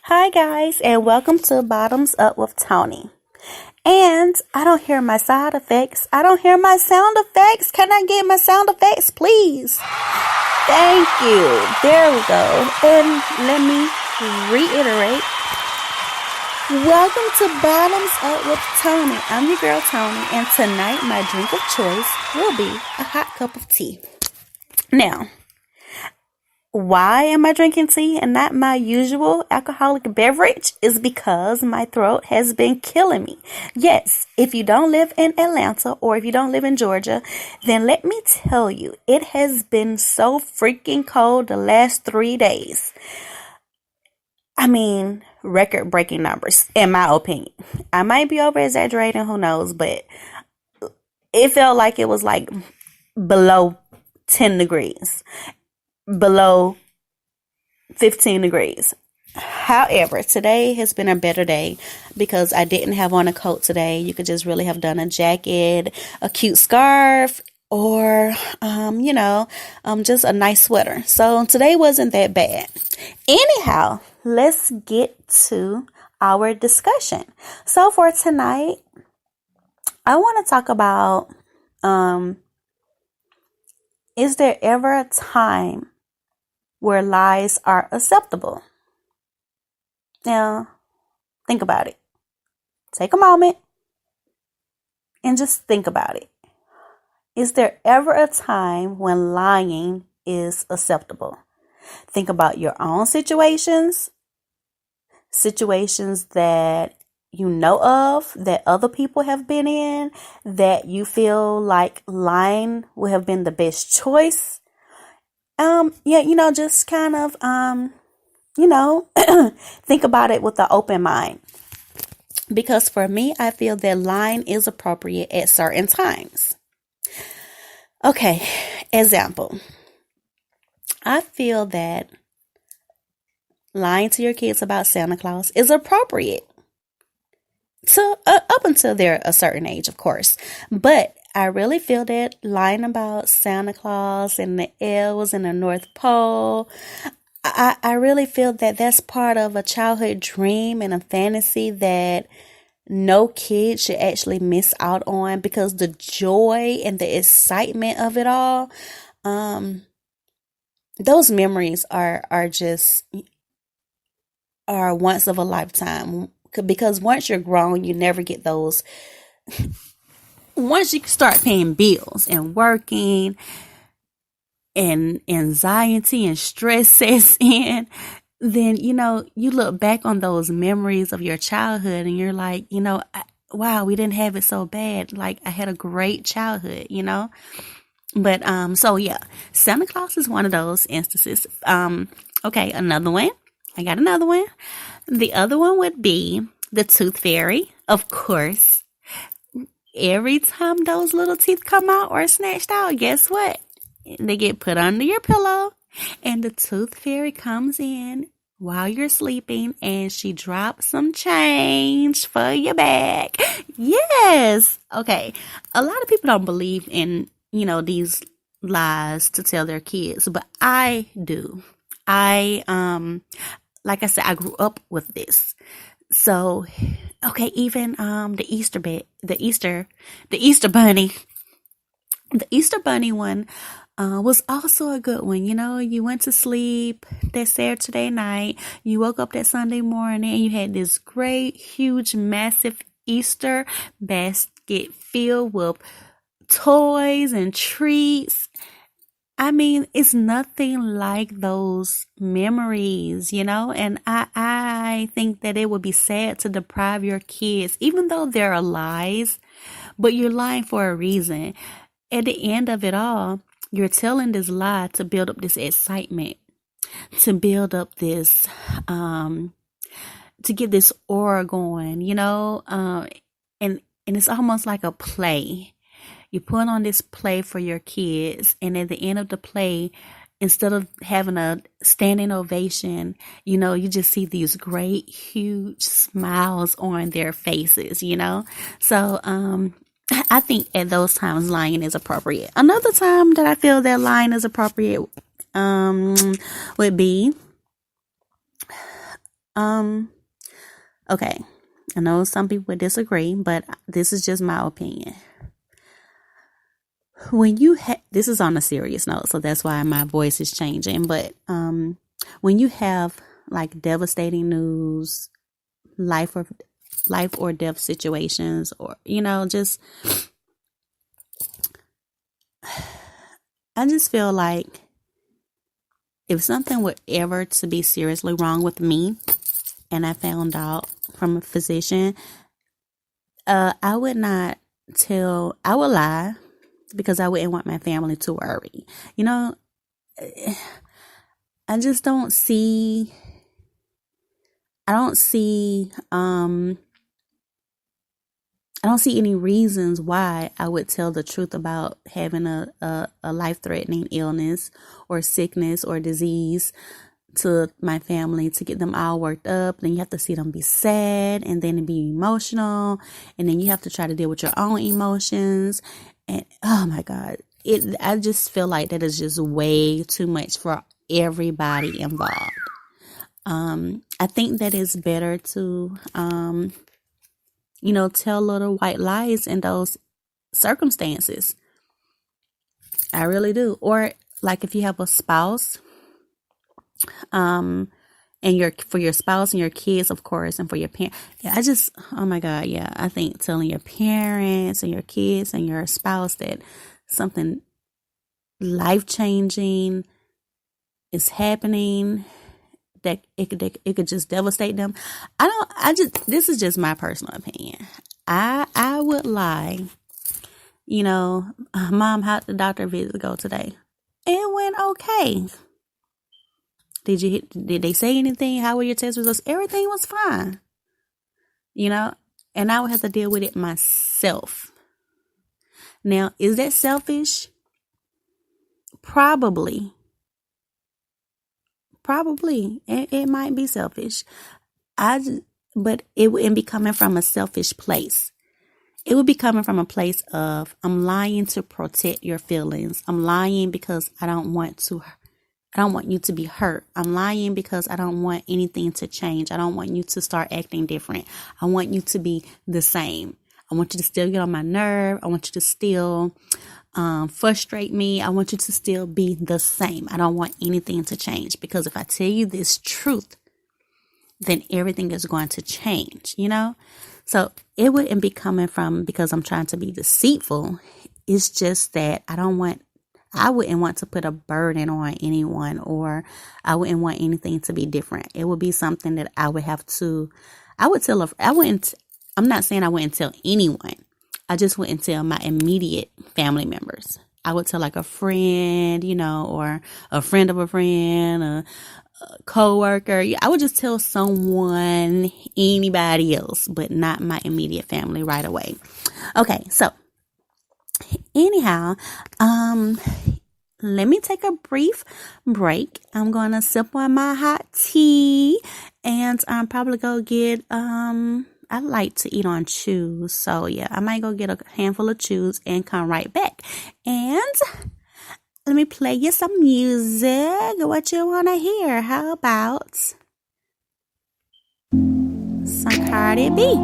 Hi, guys, and welcome to Bottoms Up with Tony. And I don't hear my side effects. I don't hear my sound effects. Can I get my sound effects, please? Thank you. There we go. And let me reiterate. Welcome to Bottoms Up with Tony. I'm your girl, Tony, and tonight my drink of choice will be a hot cup of tea. Now, why am I drinking tea and not my usual alcoholic beverage? Is because my throat has been killing me. Yes, if you don't live in Atlanta or if you don't live in Georgia, then let me tell you, it has been so freaking cold the last 3 days. I mean, record-breaking numbers, in my opinion. I might be over-exaggerating, who knows, but it felt like it was like below 10 degrees. Below 15 degrees. However, today has been a better day because I didn't have on a coat today. You could just really have done a jacket, a cute scarf, or, just a nice sweater. So today wasn't that bad. Anyhow, let's get to our discussion. So for tonight, I want to talk about, is there ever a time where lies are acceptable? Now, think about it. Take a moment and just think about it. Is there ever a time when lying is acceptable? Think about your own situations that you know of, that other people have been in, that you feel like lying would have been the best choice. Just kind of, think about it with an open mind. Because for me, I feel that lying is appropriate at certain times. Okay, example. I feel that lying to your kids about Santa Claus is appropriate. So up until they're a certain age, of course. But I really feel that lying about Santa Claus and the elves and the North Pole, I really feel that that's part of a childhood dream and a fantasy that no kid should actually miss out on, because the joy and the excitement of it all, those memories are once of a lifetime. Because once you're grown, you never get those. Once you start paying bills and working and anxiety and stress sets in, then, you look back on those memories of your childhood and you're like, wow, we didn't have it so bad. Like, I had a great childhood, But, Santa Claus is one of those instances. Okay, another one. I got another one. The other one would be the Tooth Fairy, of course. Every time those little teeth come out or snatched out, guess what? They get put under your pillow, and the Tooth Fairy comes in while you're sleeping, and she drops some change for your bag. Yes. Okay. A lot of people don't believe in, these lies to tell their kids, but I do. Like I said, I grew up with this. So, okay, even the Easter Bunny, the Easter Bunny one was also a good one. You went to sleep that Saturday night, you woke up that Sunday morning, and you had this great, huge, massive Easter basket filled with toys and treats. I mean, it's nothing like those memories, and I think that it would be sad to deprive your kids, even though there are lies, but you're lying for a reason. At the end of it all, you're telling this lie to build up this excitement, to build up this, to get this aura going, and it's almost like a play. You put on this play for your kids, and at the end of the play, instead of having a standing ovation, you just see these great, huge smiles on their faces, So, I think at those times, lying is appropriate. Another time that I feel that lying is appropriate, would be, Okay. I know some people would disagree, but this is just my opinion. When you this is on a serious note, so that's why my voice is changing, but when you have like devastating news, life or death situations, or just I just feel like if something were ever to be seriously wrong with me and I found out from a physician, I would lie because I wouldn't want my family to worry. I just don't see any reasons why I would tell the truth about having a life-threatening illness or sickness or disease to my family to get them all worked up. Then you have to see them be sad and then be emotional. And then you have to try to deal with your own emotions. And oh my God, I just feel like that is just way too much for everybody involved. I think that it's better to, tell little white lies in those circumstances. I really do. Or like if you have a spouse, and for your spouse and your kids, of course, and for your parents. Yeah, oh my God. Yeah. I think telling your parents and your kids and your spouse that something life-changing is happening, that it could just devastate them. This is just my personal opinion. I would lie, Mom, how'd the doctor visit go today? It went okay. Did they say anything? How were your test results? Everything was fine. And I would have to deal with it myself. Now, is that selfish? Probably. It might be selfish. But it wouldn't be coming from a selfish place. It would be coming from a place of, I'm lying to protect your feelings. I'm lying because I don't want you to be hurt. I'm lying because I don't want anything to change. I don't want you to start acting different. I want you to be the same. I want you to still get on my nerve. I want you to still frustrate me. I want you to still be the same. I don't want anything to change, because if I tell you this truth, then everything is going to change, So it wouldn't be coming from because I'm trying to be deceitful. It's just that I wouldn't want to put a burden on anyone, or I wouldn't want anything to be different. It would be something that I'm not saying I wouldn't tell anyone. I just wouldn't tell my immediate family members. I would tell like a friend, or a friend of a friend, a co-worker. I would just tell someone, anybody else, but not my immediate family right away. Okay, so anyhow, let me take a brief break. I'm going to sip on my hot tea, and I'm probably going to get, I like to eat on chews. So yeah, I might go get a handful of chews and come right back. And let me play you some music. What you want to hear? How about some Cardi B?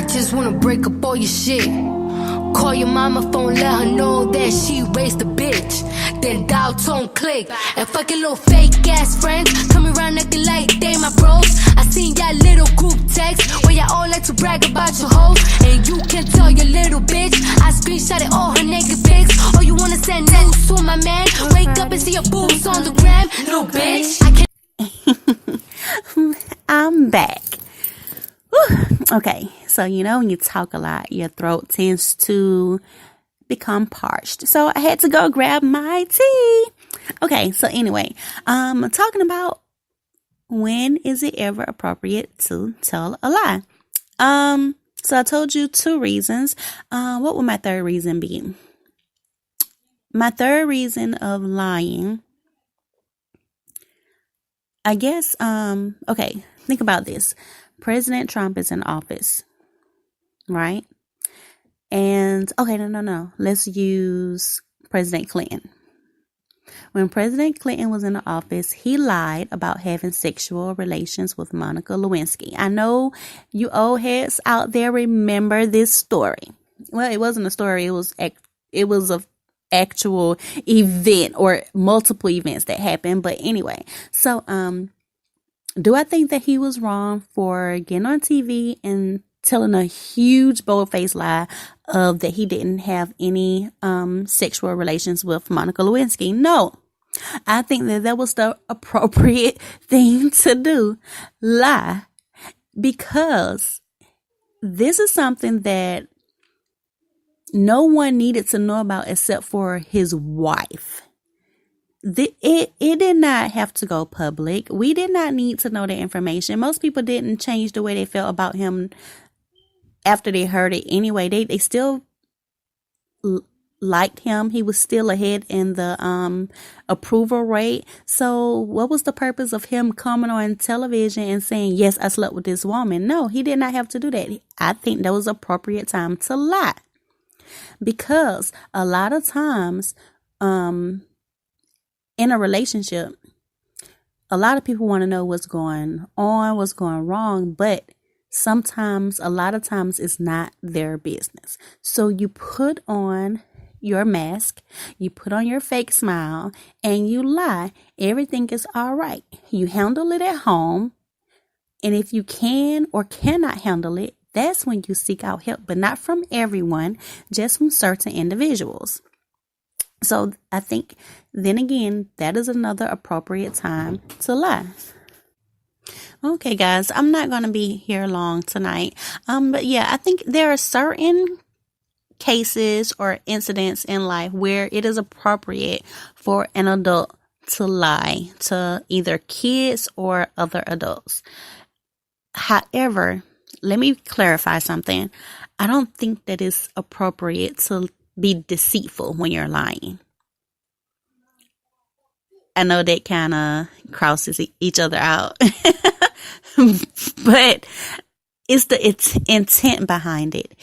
Just wanna break up all your shit. Call your mama phone, let her know that she raised a bitch. Then dial tone click. And fucking little fake ass friends coming around acting like they my bros. I seen y'all little group text where y'all all like to brag about your hoes. And you can tell your little bitch I screenshotted all her naked pics. Or you wanna send news to my man. Wake up and see your boobs on the gram, little bitch. I'm back. Whew. Okay, so when you talk a lot, your throat tends to become parched. So I had to go grab my tea. Okay, so anyway, talking about when is it ever appropriate to tell a lie? So I told you 2 reasons. What would my third reason be? My third reason of lying, I guess, okay, think about this. President Trump is in office. right? And, okay, no. Let's use President Clinton. When President Clinton was in the office, he lied about having sexual relations with Monica Lewinsky. I know you old heads out there remember this story. Well, it wasn't a story. It was a actual event or multiple events that happened. But anyway, so do I think that he was wrong for getting on TV and telling a huge bold-faced lie of that he didn't have any sexual relations with Monica Lewinsky? No. I think that was the appropriate thing to do. Lie. Because this is something that no one needed to know about except for his wife. It did not have to go public. We did not need to know the information. Most people didn't change the way they felt about him after they heard it anyway. They still liked him. He was still ahead in the approval rate. So what was the purpose of him coming on television and saying, yes, I slept with this woman? No, he did not have to do that. I think that was appropriate time to lie. Because a lot of times in a relationship, a lot of people want to know what's going on, what's going wrong, but a lot of times it's not their business. So you put on your mask, you put on your fake smile, and you lie. Everything is all right. You handle it at home. And if you can or cannot handle it, that's when you seek out help, but not from everyone, just from certain individuals. So I think then again, that is another appropriate time to lie. Okay, guys, I'm not going to be here long tonight. But yeah, I think there are certain cases or incidents in life where it is appropriate for an adult to lie to either kids or other adults. However, let me clarify something. I don't think that it's appropriate to be deceitful when you're lying. I know that kind of crosses each other out, but it's the intent behind it.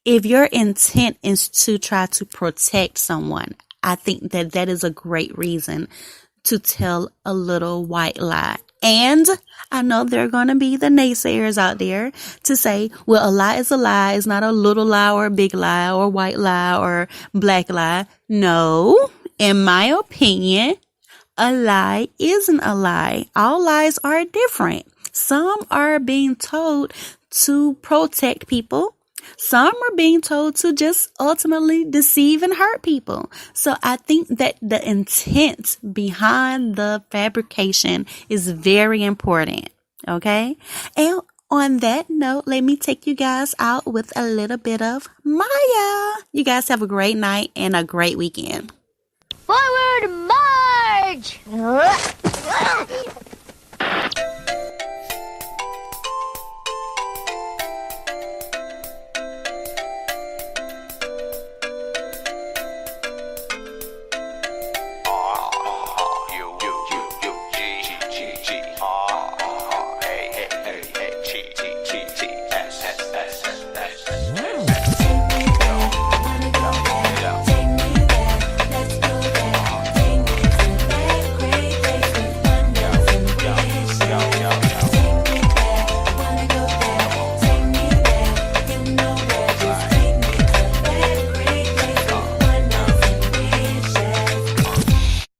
If your intent is to try to protect someone, I think that is a great reason to tell a little white lie. And I know there are going to be the naysayers out there to say, well, a lie is a lie. It's not a little lie or a big lie or white lie or black lie. No, in my opinion, a lie isn't a lie. All lies are different. Some are being told to protect people. Some are being told to just ultimately deceive and hurt people. So I think that the intent behind the fabrication is very important. Okay. And on that note, let me take you guys out with a little bit of Maya. You guys have a great night and a great weekend. Forward march!